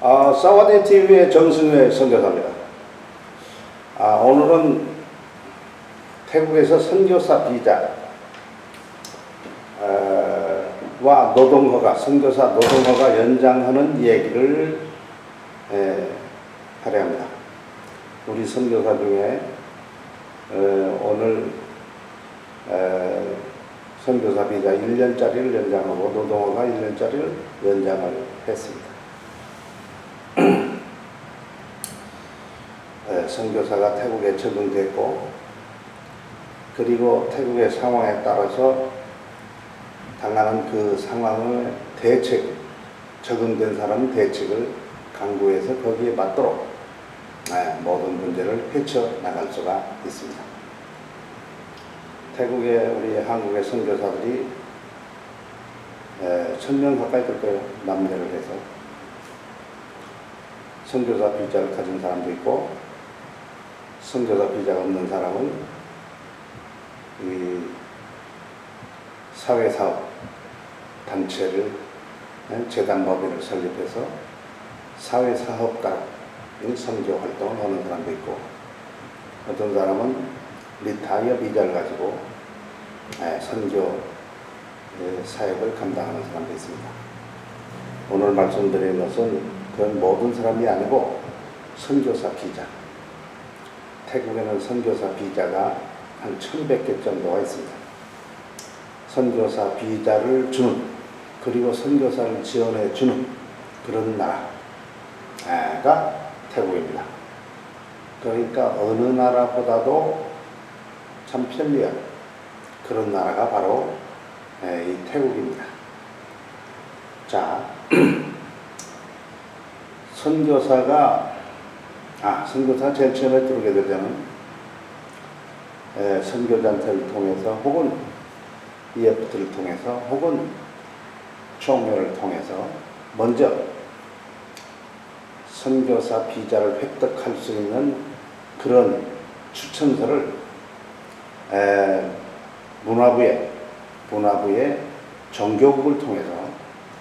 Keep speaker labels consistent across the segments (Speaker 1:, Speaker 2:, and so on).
Speaker 1: 사와디 TV의 정승회 선교사입니다. 오늘은 태국에서 선교사 비자 와 노동허가, 선교사 노동허가 연장하는 얘기를 하려 합니다. 우리 선교사 중에 오늘 선교사 비자 1년짜리를 연장하고 노동허가 1년짜리를 연장을 했습니다. 선교사가 태국에 적응됐고, 그리고 태국의 상황에 따라서 당하는 그 상황의 대책, 적응된 사람은 대책을 강구해서 거기에 맞도록 모든 문제를 헤쳐나갈 수가 있습니다. 태국에 우리 한국의 선교사들이 1000명 가까이 될 거예요. 남매를 해서. 선교사 비자를 가진 사람도 있고, 선교사 비자가 없는 사람은 이 사회사업 단체를, 재단법인을 설립해서 사회사업가 선교 활동을 하는 사람도 있고, 어떤 사람은 리타이어 비자를 가지고 선교 사역을 감당하는 사람도 있습니다. 오늘 말씀드린 것은 그건 모든 사람이 아니고 선교사 비자. 태국에는 선교사 비자가 한 1100개 정도가 있습니다. 선교사 비자를 주는, 그리고 선교사를 지원해 주는 그런 나라가 태국입니다. 그러니까 어느 나라보다도 참 편리한 그런 나라가 바로 이 태국입니다. 자, 선교사가 제일 처음에 들어오게 되면 선교단체를 통해서, 혹은 EFT를 통해서, 혹은 총회를 통해서 먼저 선교사 비자를 획득할 수 있는 그런 추천서를 문화부의 정교국을 통해서,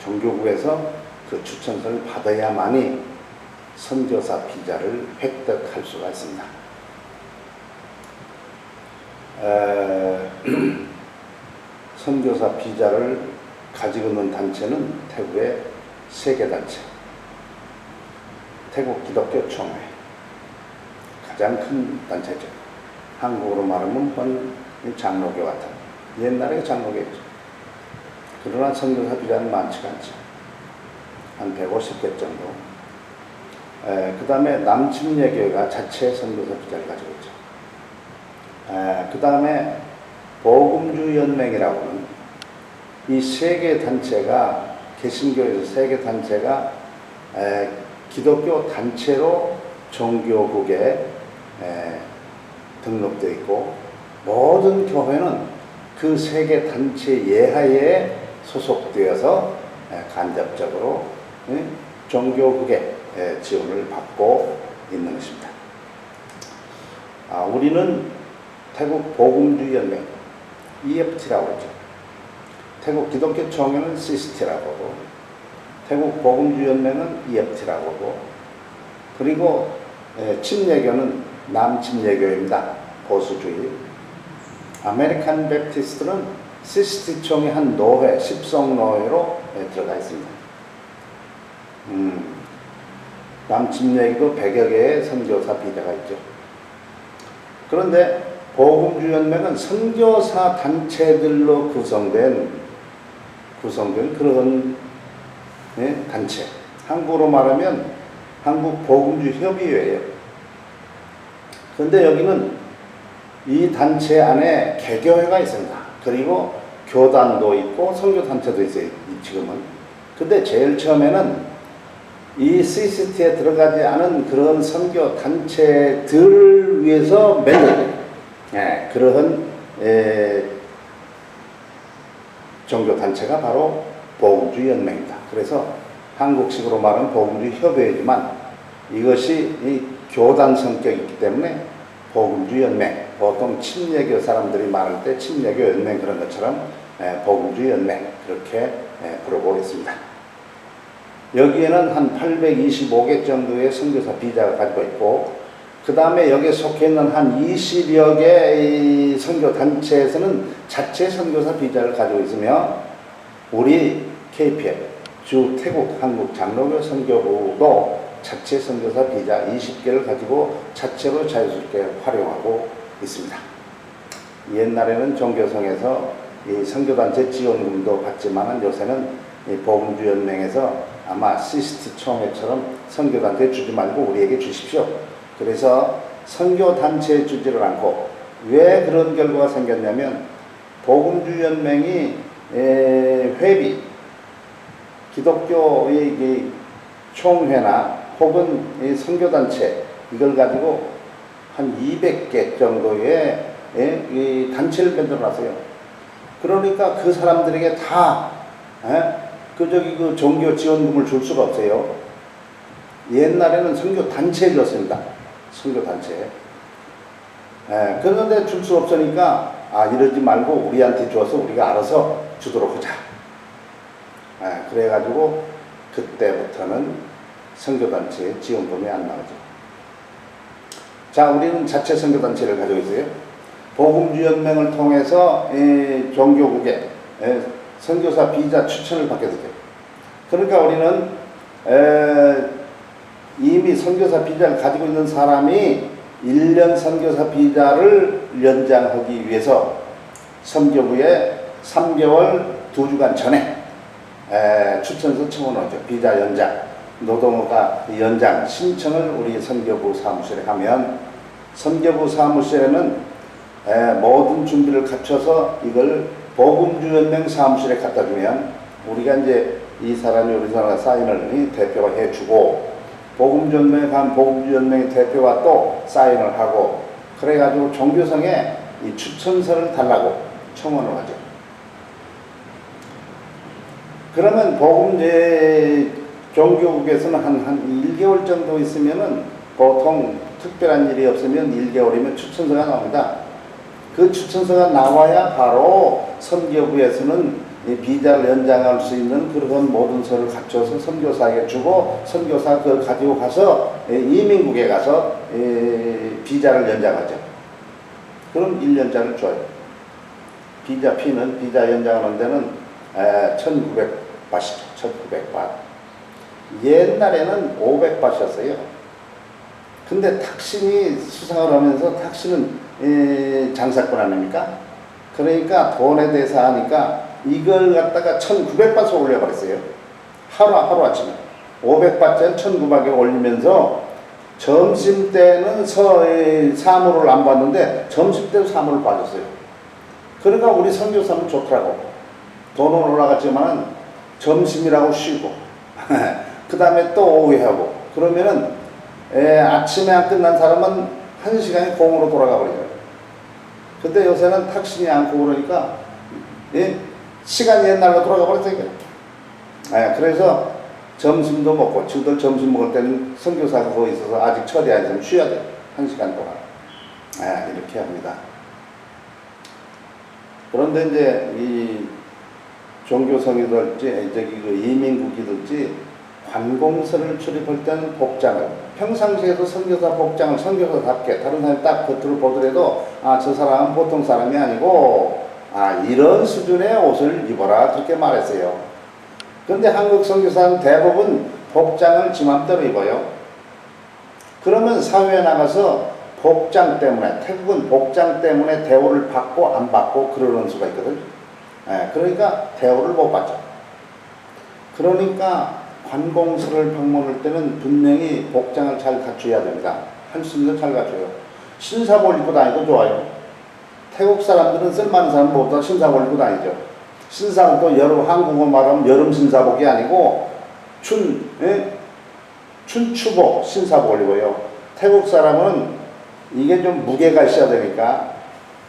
Speaker 1: 정교국에서 그 추천서를 받아야만이 선교사 비자를 획득할 수가 있습니다. 선교사 비자를 가지고 있는 단체는 태국의 3개 단체. 태국 기독교 총회, 가장 큰 단체죠. 한국으로 말하면 장로교 같은, 옛날에 장로교였죠. 그러나 선교사 비자는 많지가 않죠. 한 150개 정도. 그 다음에 남침례교회가 자체 선교사 비자를 가지고 있죠. 그 다음에 복음주연맹이라고는 이 3개 단체가, 개신교에서 3개 단체가 기독교 단체로 종교국에 등록되어 있고, 모든 교회는 그 3개 단체 예하에 소속되어서 간접적으로 종교국의 지원을 받고 있는 것입니다. 우리는 태국 복음주연맹 EFT라고 그러죠. 태국 기독교 총회는 CCT라고 하고, 태국 복음주연맹은 EFT라고 하고, 그리고 침례교는 남침례교입니다. 보수주의. 아메리칸 베프티스트는 CCT 총회 한 노회, 십성노회로 들어가 있습니다. 남침례교도 100여 개의 선교사 비자가 있죠. 그런데 복음주연맹은 선교사 단체들로 구성된 그런 단체. 한국으로 말하면 한국복음주협의회예요. 그런데 여기는 이 단체 안에 개교회가 있습니다. 그리고 교단도 있고 선교단체도 있어요, 지금은. 근데 제일 처음에는 이 CCT에 들어가지 않은 그런 선교단체들을 위해서 만든 그러한 종교단체가 바로 복음주연맹입니다. 그래서 한국식으로 말하면 복음주협의회지만 이것이 이 교단 성격이 있기 때문에 복음주연맹, 보통 침례교 사람들이 말할 때 침례교 연맹 그런 것처럼 복음주연맹 그렇게 부르고 있습니다. 여기에는 한 825개 정도의 선교사 비자가 가지고 있고, 그 다음에 여기에 속해 있는 한 20여 개의 선교 단체에서는 자체 선교사 비자를 가지고 있으며, 우리 KPF 주 태국 한국 장로교 선교부도 자체 선교사 비자 20개를 가지고 자체로 자유롭게 활용하고 있습니다. 옛날에는 종교성에서 이 선교단체 지원금도 받지만 요새는 복음주연맹에서 아마 시스트 총회처럼 선교단체 주지 말고 우리에게 주십시오. 그래서 선교단체에 주지를 않고, 왜 그런 결과가 생겼냐면 복음주연맹이 회비, 기독교의 총회나 혹은 이 선교단체 이걸 가지고 한 200개 정도의 이 단체를 만들어놨어요. 그러니까 그 사람들에게 다 그 종교 지원금을 줄 수가 없어요. 옛날에는 선교단체에 줬습니다. 선교단체. 그런데 줄 수 없으니까 이러지 말고 우리한테 줘서 우리가 알아서 주도록 하자. 그래가지고 그때부터는 선교단체 지원금이 안 나오죠. 자, 우리는 자체 선교단체를 가지고 있어요. 복음주연맹을 통해서 종교국에 선교사 비자 추천을 받게 되죠. 그러니까 우리는 이미 선교사 비자를 가지고 있는 사람이 1년 선교사 비자를 연장하기 위해서 선교부에 3개월 2주간 전에 추천서 청원하죠. 비자 연장, 노동허가 연장 신청을 우리 선교부 사무실에 하면, 선교부 사무실에는 모든 준비를 갖춰서 이걸 복음주연맹 사무실에 갖다 주면, 우리가 이제 이 사람이 우리 사람 사인을 대표가 해주고, 복음주연맹의 대표가 또 사인을 하고, 그래가지고 종교성에 이 추천서를 달라고 청원을 하죠. 그러면 종교국에서는 한 1개월 정도 있으면은, 보통 특별한 일이 없으면 1개월이면 추천서가 나옵니다. 그 추천서가 나와야 바로 선교부에서는 이 비자를 연장할 수 있는 그런 모든 서를 갖춰서 선교사에게 주고, 선교사가 그걸 가지고 가서 이민국에 가서 비자를 연장하죠. 그럼 1년짜리를 줘요. 비자 피는, 비자 연장하는 데는 1900바트이죠. 1900바트. 옛날에는 500바트였어요. 근데 탁신이 수상을 하면서, 탁신은 장사꾼 아닙니까? 그러니까 돈에 대해서 하니까 이걸 갖다가 1900바트 올려버렸어요. 하루아침에 500바트에 1900에 올리면서, 점심 때는 사무를 안 받는데 점심 때도 사무를 받았어요. 그러니까 우리 선교사는 좋더라고. 돈은 올라갔지만 점심이라고 쉬고 그 다음에 또 오후에 하고, 그러면은 아침에 안 끝난 사람은 1시간이 공으로 돌아가 버려요. 근데 요새는 탁신이 않고 그러니까 시간이 옛날로 돌아가 버렸어요. 그래서 점심도 먹고, 친구들 점심 먹을 때는 선교사가 거기 있어서 아직 처리 안 했으면 쉬어야 돼요. 1시간 동안. 이렇게 합니다. 그런데 이제 이 종교성이들지, 이민국이들지, 관공서를 출입할 때는 복장을, 평상시에도 선교사 복장을 선교사답게, 다른 사람이 딱 겉으로 보더라도 저 사람은 보통 사람이 아니고 이런 수준의 옷을 입어라, 그렇게 말했어요. 그런데 한국 선교사는 대부분 복장을 지 맘대로 입어요. 그러면 사회에 나가서 복장 때문에, 태국은 복장 때문에 대우를 받고 안 받고 그러는 수가 있거든. 그러니까 대우를 못 받죠. 그러니까 관공서를 방문할 때는 분명히 복장을 잘 갖춰야 됩니다. 할 수 있는 잘 갖춰요. 신사복 입고 다니도 좋아요. 태국 사람들은 쓸만한 사람보다 신사복 입고 다니죠. 신사복도 한국어 말하면 여름 신사복이 아니고 춘추복 신사복을 입어요. 태국 사람은 이게 좀 무게가 있어야 되니까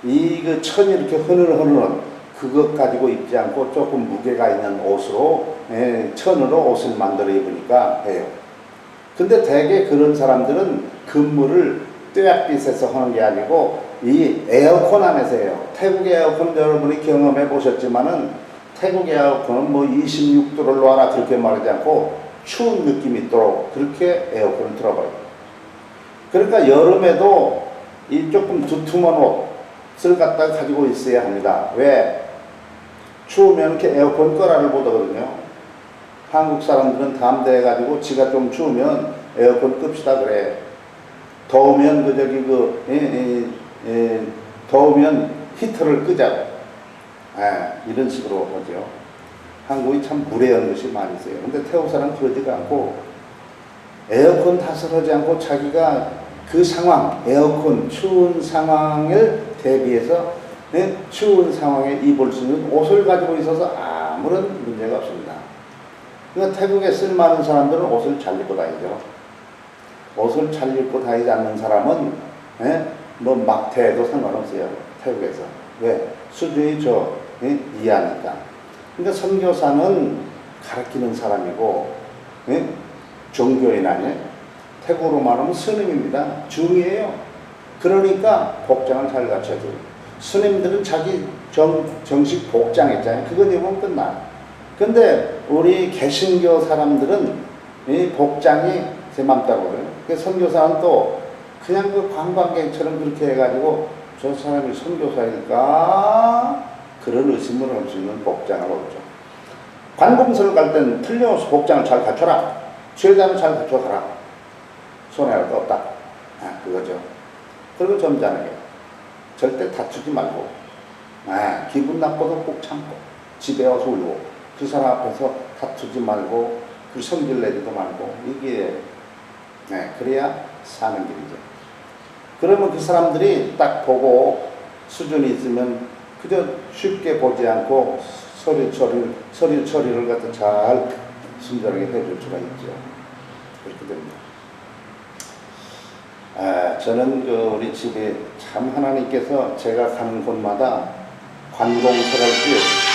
Speaker 1: 그 천이 이렇게 흐느흐느는 그것 가지고 입지 않고 조금 무게가 있는 옷으로, 천으로 옷을 만들어 입으니까 해요. 근데 대개 그런 사람들은 근무를 뙤약빛에서 하는 게 아니고 이 에어컨 안에서 해요. 태국 에어컨 여러분이 경험해 보셨지만은, 태국 에어컨은 뭐 26도를 놔라 그렇게 말하지 않고 추운 느낌이 있도록 그렇게 에어컨을 틀어버려요. 그러니까 여름에도 이 조금 두툼한 옷을 갖다가 가지고 있어야 합니다. 왜? 추우면 이렇게 에어컨 꺼라를 보거든요. 한국 사람들은 담대해가지고 지가 좀 추우면 에어컨 끕시다 그래. 더우면 더우면 히터를 끄자. 이런 식으로 하죠. 한국이 참 무례한 것이 많이 있어요. 근데 태국 사람은 그러지가 않고 에어컨 탓을 하지 않고 자기가 그 상황, 에어컨 추운 상황을 대비해서 추운 상황에 입을 수 있는 옷을 가지고 있어서 아무런 문제가 없습니다. 그러니까 태국에 쓸만한 사람들은 옷을 잘 입고 다니죠. 옷을 잘 입고 다니지 않는 사람은 뭐 막대해도 상관없어요. 태국에서. 왜? 수준이 이하니까. 그러니까 선교사는 가르치는 사람이고 종교인 아니에요. 태국으로 말하면 스님입니다. 중이에요. 그러니까 복장을 잘 갖춰야 돼요. 스님들은 자기 정식 복장 있잖아요. 그거 입으면 끝나. 근데 우리 개신교 사람들은 이 복장이 제 맘대로예요. 선교사는 또 그냥 그 관광객처럼 그렇게 해가지고 저 사람이 선교사일까? 그런 의심을 할 수 있는 복장을 하죠. 관공서를 갈 때는 틀림없이 복장을 잘 갖춰라. 취하자면 잘 갖춰가라. 손해할 거 없다. 그거죠. 그리고 점잖하게. 절대 다투지 말고. 기분 나빠도 꼭 참고. 집에 와서 울고. 그 사람 앞에서 다투지 말고. 그 성질 내지도 말고. 이게, 그래야 사는 길이죠. 그러면 그 사람들이 딱 보고 수준이 있으면 그저 쉽게 보지 않고 서류 처리를 갖다 잘 순전하게 해줄 수가 있죠. 그렇게 됩니다. 저는 우리 집에 참 하나님께서 제가 가는 곳마다 관공서를 띄워주세요.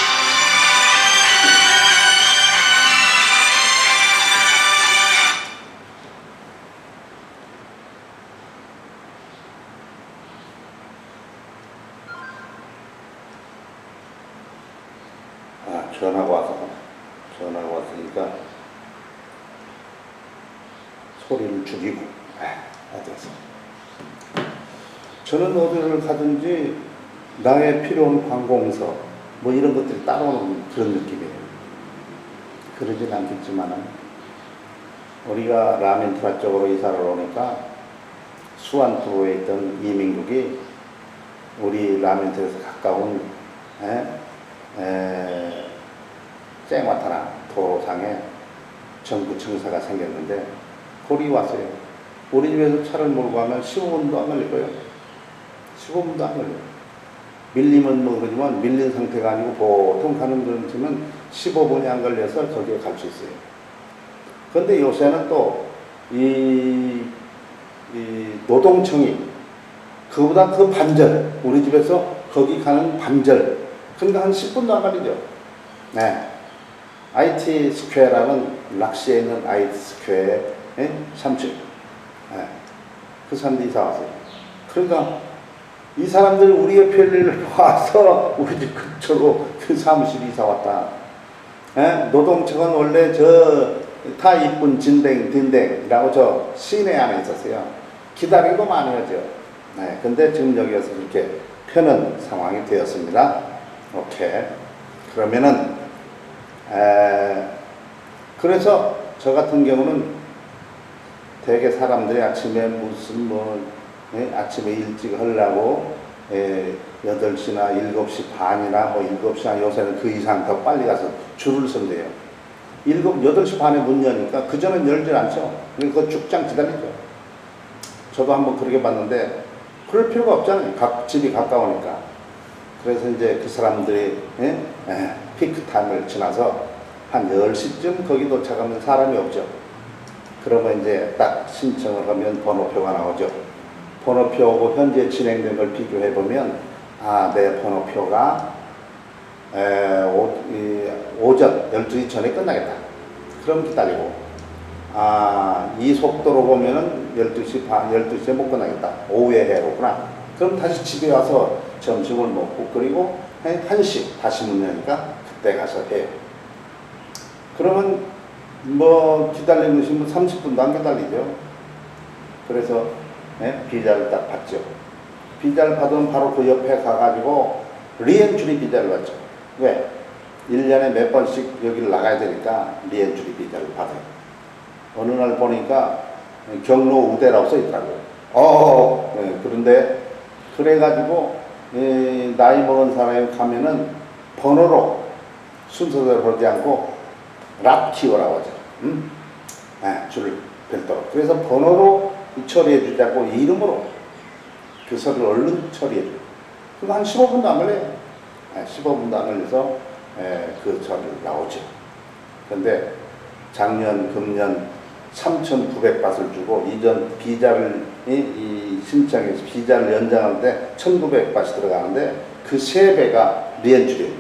Speaker 1: 전화가 왔으니까 소리를 죽이고 어디서 저는 어디를 가든지 나의 필요한 관공서 뭐 이런 것들이 따라오는 그런 느낌이에요. 그러진 않겠지만은 우리가 라멘트라 쪽으로 이사를 오니까 수완프로에 있던 이민국이 우리 라멘트에서 가까운 쨍와타나 도로상에 정부 청사가 생겼는데 거기 왔어요. 우리 집에서 차를 몰고 가면 15분도 안 걸릴 거예요. 15분도 안 걸려요. 밀리면 뭐 그러지만 밀린 상태가 아니고 보통 가는 데는 15분이 안 걸려서 거기에 갈 수 있어요. 그런데 요새는 또 이 노동청이 그보다 그 반절, 우리 집에서 거기 가는 반절, 그러니까 한 10분도 안 걸리죠. IT 스퀘어라는 락시에 있는 IT 스퀘어에 3층. 그 사람들이 이사 왔어요. 그러니까 이 사람들이 우리의 편리를 와서 우리 집 근처로 그 사무실 이사 왔다. 노동청은 원래 다 이쁜 딘댕이라고 저 시내 안에 있었어요. 기다리고 많이 하죠. 근데 지금 여기 와서 이렇게 편한 상황이 되었습니다. 오케이. 그러면은, 그래서 저 같은 경우는 되게 사람들이 아침에 무슨 아침에 일찍 하려고 8시나 7시 반이나 뭐 7시나 요새는 그 이상 더 빨리 가서 줄을 선대요. 8시 반에 문 여니까 그전엔 열질 않죠. 그 죽장 기다리죠. 저도 한번 그렇게 봤는데 그럴 필요가 없잖아요. 집이 가까우니까. 그래서 이제 그 사람들이 피크 타임을 지나서 한 10시쯤 거기 도착하면 사람이 없죠. 그러면 이제 딱 신청을 하면 번호표가 나오죠. 번호표하고 현재 진행된 걸 비교해 보면 내 번호표가 오전 12시 전에 끝나겠다. 그럼 기다리고 이 속도로 보면은 12시 반, 12시에 못 끝나겠다. 오후에 해야 오구나. 그럼 다시 집에 와서 점심을 먹고 그리고 1시 다시 문 여니까 그때 가서 해요. 그러면 뭐 기다리는 것이 뭐 30분도 안 기다리죠. 그래서 비자를 딱 받죠. 비자를 받으면 바로 그 옆에 가가지고 리엔트리 비자를 받죠. 왜? 1년에 몇 번씩 여기를 나가야 되니까 리엔트리 비자를 받아요. 어느 날 보니까 경로 우대라고 써있더라고요. 그런데 그래가지고 나이 먹은 사람이 가면은 번호로 순서대로 그러지 않고 랍키오라고 하죠. 줄을 별도로. 그래서 번호로 처리해 주자고 이름으로 그 서류를 얼른 처리해 줘요. 그럼 한 15분도 안 걸려요. 15분도 안 걸려서 그 서류 나오죠. 근데 작년, 금년 3,900바트를 주고 이전 비자를 신청해서 비자를 연장하는데 1,900바트 들어가는데 그 3배가 리엔트리예요.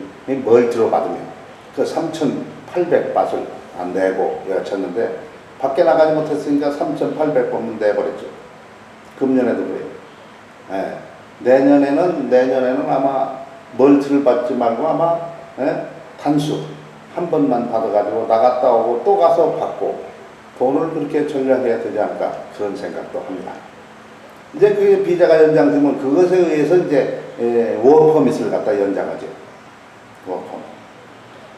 Speaker 1: 멀티로 받으면 그 3,800바트를 안 내고 내가 쳤는데 밖에 나가지 못했으니까 3,800번은 내버렸죠. 금년에도 그래요. 내년에는 아마 멀티를 받지 말고 아마 단수 한 번만 받아가지고 나갔다 오고 또 가서 받고 돈을 그렇게 전략해야 되지 않을까 그런 생각도 합니다. 이제 그 비자가 연장되면 그것에 의해서 이제 워크퍼밋을 갖다 연장하죠.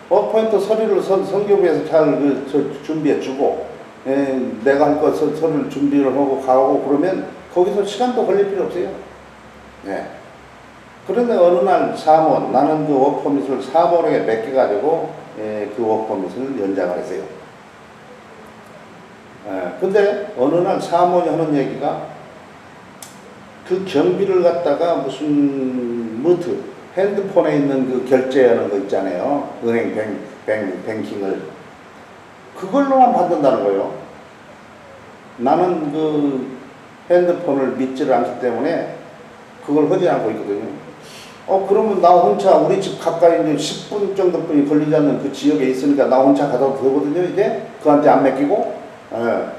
Speaker 1: 워크퍼밋 서류를 선교부에서 잘 준비해주고 내가 할 것 서류를 준비를 하고 가고 그러면 거기서 시간도 걸릴 필요 없어요. 그런데 어느 날 사무원, 나는 그 워크퍼밋을 사무원에게 맡겨가지고 그 워크퍼밋을 연장을 했어요. 근데 어느 날 사무원이 하는 얘기가 그 경비를 갖다가 무슨 무트 핸드폰에 있는 그 결제하는 거 있잖아요. 은행 뱅킹을 그걸로만 받는다는 거예요. 나는 그 핸드폰을 믿지를 않기 때문에 그걸 하지 않고 있거든요. 그러면 나 혼자 우리 집 가까이 이제 10분 정도뿐이 걸리지 않는 그 지역에 있으니까 나 혼자 가도 되거든요. 이제 그한테 안 맡기고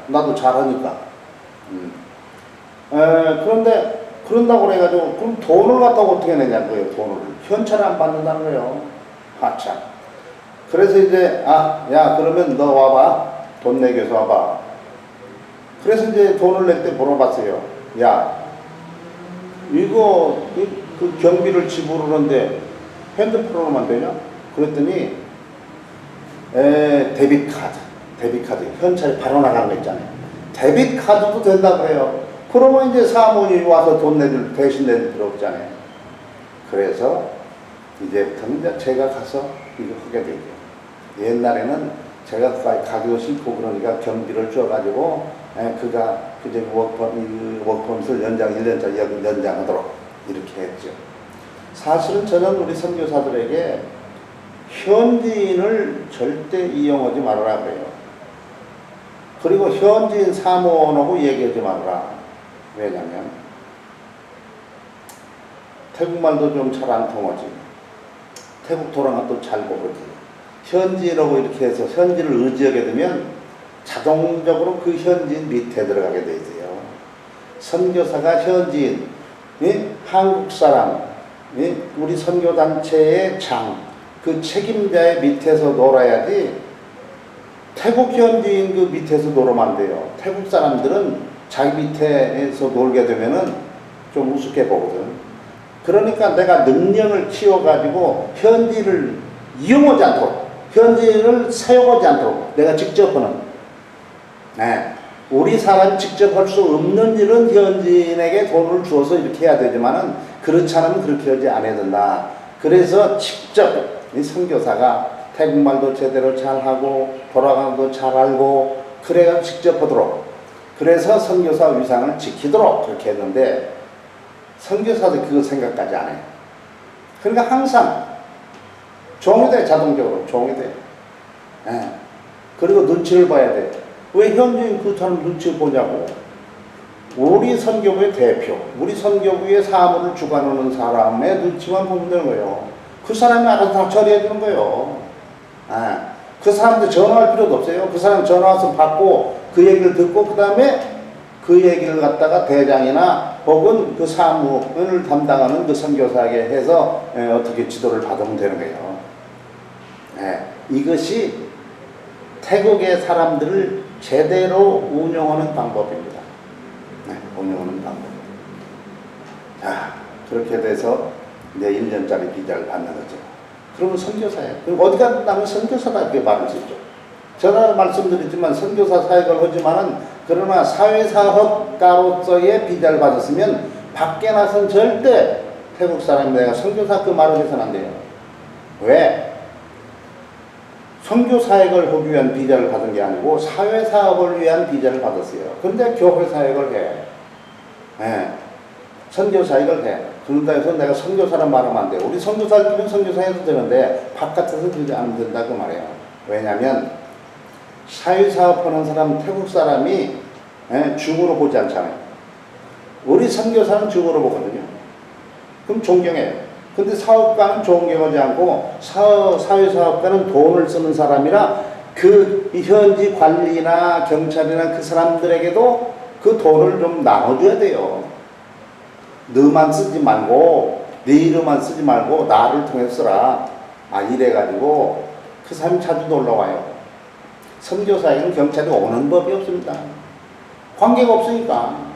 Speaker 1: 나도 잘하니까. 그런데 그런다고 그래가지고 그럼 돈을 갖다가 어떻게 내냐고요. 돈을 현찰을 안 받는다는 거예요. 참. 그래서 이제 야 그러면 너 와봐. 돈 내기 위해서 와봐. 그래서 이제 돈을 낼 때 물어봤어요. 야 이거 그 경비를 지불하는데 핸드폰으로만 되냐? 그랬더니 데비카드 현찰이 바로 나가는 거 있잖아요. 데비카드도 된다고 해요. 그러면 이제 사모님이 와서 대신 내줄 필요 없잖아요. 그래서 이제부터는 이제 제가 가서 이거 하게 되죠. 옛날에는 제가 가기도 싫고 그러니까 경비를 줘가지고 그가 이제 워크퍼밋을 1년짜리 연장하도록 이렇게 했죠. 사실은 저는 우리 선교사들에게 현지인을 절대 이용하지 말아라 그래요. 그리고 현지인 사무원하고 얘기하지 말아라. 왜냐면 태국말도 좀 잘 안 통하지. 태국 토랑은 또 잘 모르지. 현지인하고 이렇게 해서 현지를 의지하게 되면 자동적으로 그 현지인 밑에 들어가게 돼 있어요. 선교사가 현지인, 한국 사람, 우리 선교단체의 그 책임자의 밑에서 놀아야지 태국 현지인 그 밑에서 놀으면 안 돼요. 태국 사람들은 자기 밑에서 놀게 되면은 좀 우습게 보거든. 그러니까 내가 능력을 키워가지고 현지를 이용하지 않도록, 현지인을 사용하지 않도록 내가 직접 하는, 우리 사람이 직접 할 수 없는 일은 현지인에게 돈을 주어서 이렇게 해야 되지만은 그렇지 않으면 그렇게 하지 않아야 된다. 그래서 직접 이 선교사가 태국말도 제대로 잘하고 돌아가는 잘 알고 그래야 직접 하도록, 그래서 선교사 위상을 지키도록 그렇게 했는데 선교사도 그거 생각까지 안 해요. 그러니까 항상 종이 돼. 자동적으로 종이 돼. 그리고 눈치를 봐야 돼. 왜 현지인 그 사람 눈치를 보냐고. 우리 선교부의 대표, 우리 선교부의 사무를 주관하는 사람의 눈치만 보면 되는 거예요. 그 사람이 알아서 다 처리해 주는 거예요. 그 사람한테 전화할 필요도 없어요. 그 사람 전화 와서 받고 그 얘기를 듣고 그 다음에 그 얘기를 갖다가 대장이나 혹은 그 사무를 담당하는 그 선교사에게 해서 어떻게 지도를 받으면 되는 거예요. 이것이 태국의 사람들을 제대로 운영하는 방법입니다. 네, 운영하는 방법. 자, 그렇게 돼서 이제 1년짜리 비자를 받는 거죠. 그러면 선교사예요. 그럼 어디 가면 선교사다 이렇게 말을 쓰죠. 제가 말씀드렸지만 선교사 사역을 하지만은 그러나 사회사업가로서의 비자를 받았으면 밖에 나선 절대 태국 사람이 내가 선교사 그 말을 해서는 안 돼요. 왜? 선교 사역을 하기 위한 비자를 받은 게 아니고 사회사업을 위한 비자를 받았어요. 그런데 교회 사역을 해. 네. 선교 사역을 해. 그런다 해서 내가 선교사란 말하면 안 돼요. 우리 선교사끼리는 선교사 해도 되는데 바깥에서 그러지 않으면 된다 그 말이에요. 왜냐하면 사회사업 하는 사람 태국 사람이 중으로 보지 않잖아요. 우리 선교사는 중으로 보거든요. 그럼 존경해요. 근데 사업가는 존경하지 않고 사회사업가는 돈을 쓰는 사람이라 그 현지 관리나 경찰이나 그 사람들에게도 그 돈을 좀 나눠줘야 돼요. 너만 쓰지 말고 네 이름만 쓰지 말고 나를 통해서 쓰라. 아 이래가지고 그 사람이 자주 놀러와요. 선교사에는 경찰이 오는 법이 없습니다. 관계가 없으니까.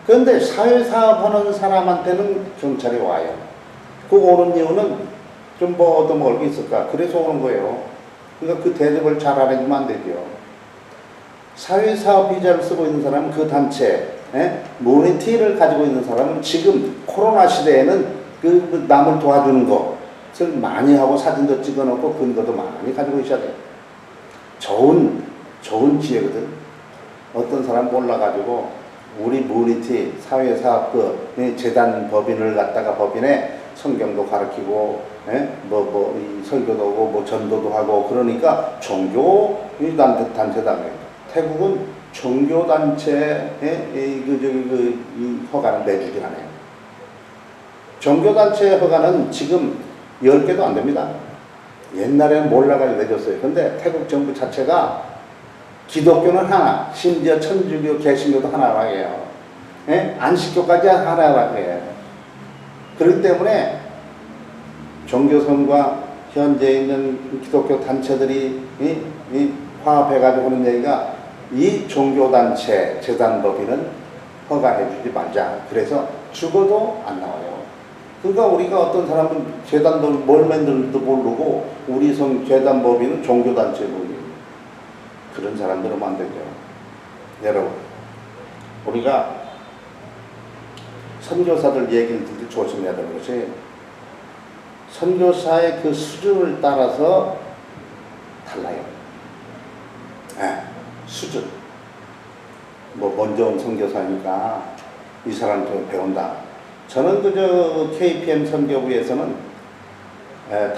Speaker 1: 그런데 사회사업하는 사람한테는 경찰이 와요. 그 오는 이유는 좀 뭐 얻어먹을 게 있을까? 그래서 오는 거예요. 그러니까 그 대접을 잘 알아주면 안 되죠. 사회사업 비자를 쓰고 있는 사람은 그 단체, 모니티를 가지고 있는 사람은 지금 코로나 시대에는 그 남을 도와주는 것을 많이 하고 사진도 찍어놓고 근거도 많이 가지고 있어야 돼요. 좋은 기회거든. 어떤 사람 몰라가지고 우리 모니티 사회사업 그 재단 법인을 갖다가 법인에 성경도 가르치고, 이 설교도 하고, 뭐 전도도 하고, 그러니까 종교 단체다. 태국은 종교단체에 이 허가는 내주질 않아요. 종교단체 허가는 지금 10개도 안 됩니다. 옛날에는 몰라가지고 내줬어요. 근데 태국 정부 자체가 기독교는 하나, 심지어 천주교, 개신교도 하나라고 해요. 안식교까지 하나라고 해요. 그렇기 때문에 종교선과 현재 있는 기독교 단체들이 화합해가지고 하는 얘기가 이 종교단체 재단법인은 허가해주지 말자. 그래서 죽어도 안 나와요. 그러니까 우리가 어떤 사람은 재단법인 뭘 만드는지도 모르고 우리 재단법인은 종교단체 법인. 그런 사람들은 안 되죠. 여러분, 우리가 선교사들 얘기를 듣기 조심해야 되는 것이 선교사의 그 수준을 따라서 달라요. 수준. 뭐 먼저 온 선교사니까 이 사람한테 배운다. 저는 그저 KPM 선교부에서는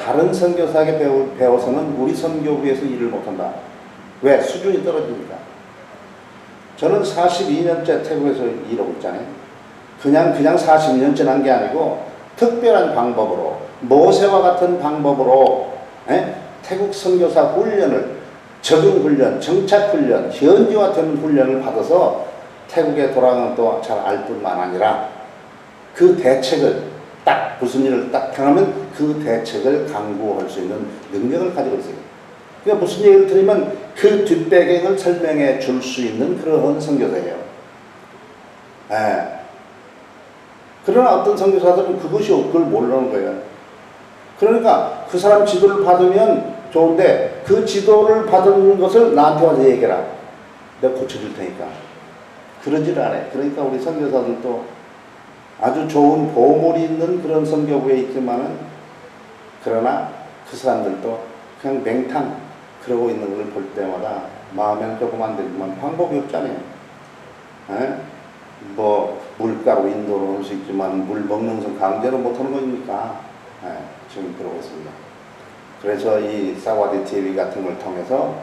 Speaker 1: 다른 선교사에게 배워서는 우리 선교부에서 일을 못한다. 왜? 수준이 떨어지니까. 저는 42년째 태국에서 일하고 있잖아요. 그냥 42년째 한 게 아니고 특별한 방법으로 모세와 같은 방법으로 태국 선교사 훈련을 적응훈련, 정착훈련, 현지화 되는 훈련을 받아서 태국에 돌아가면 또 잘 알 뿐만 아니라 그 대책을 딱 무슨 일을 딱 당하면 그 대책을 강구할 수 있는 능력을 가지고 있어요. 그러니까 무슨 얘기를 들으면 그 뒷배경을 설명해 줄 수 있는 그런 선교사예요. 그러나 어떤 선교사들은 그걸 모르는 거예요. 그러니까 그 사람 지도를 받으면 좋은데 그 지도를 받은 것을 나한테 와서 얘기해라. 내가 고쳐줄 테니까. 그러지를 않아요. 그러니까 우리 선교사들도 아주 좋은 보물이 있는 그런 선교부에 있지만은 그러나 그 사람들도 그냥 맹탕 그러고 있는 걸 볼 때마다 마음에는 조금 안 들지만 방법이 없잖아요. 뭐 물가로 인도로 올 수 있지만 물 먹는 것은 강제로 못하는 거니까 지금 그러고 있습니다. 그래서 이 사와디 TV 같은 걸 통해서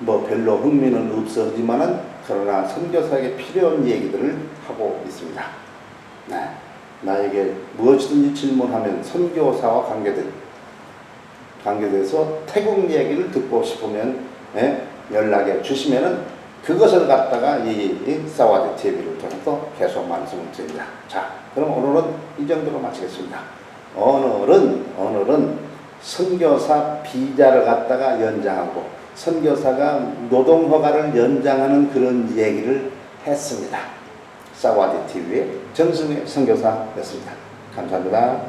Speaker 1: 뭐 별로 흥미는 없어지만은 그러나 선교사에게 필요한 얘기들을 하고 있습니다. 나에게 무엇이든지 질문하면 선교사와 관계돼서 태국 얘기를 듣고 싶으면 연락해 주시면은 그것을 갖다가 이 사와디 TV를 통해서 계속 말씀을 드립니다. 자, 그럼 오늘은 이 정도로 마치겠습니다. 오늘은 선교사 비자를 갖다가 연장하고 선교사가 노동허가를 연장하는 그런 얘기를 했습니다. 사와디 TV의 정승의 선교사였습니다. 감사합니다.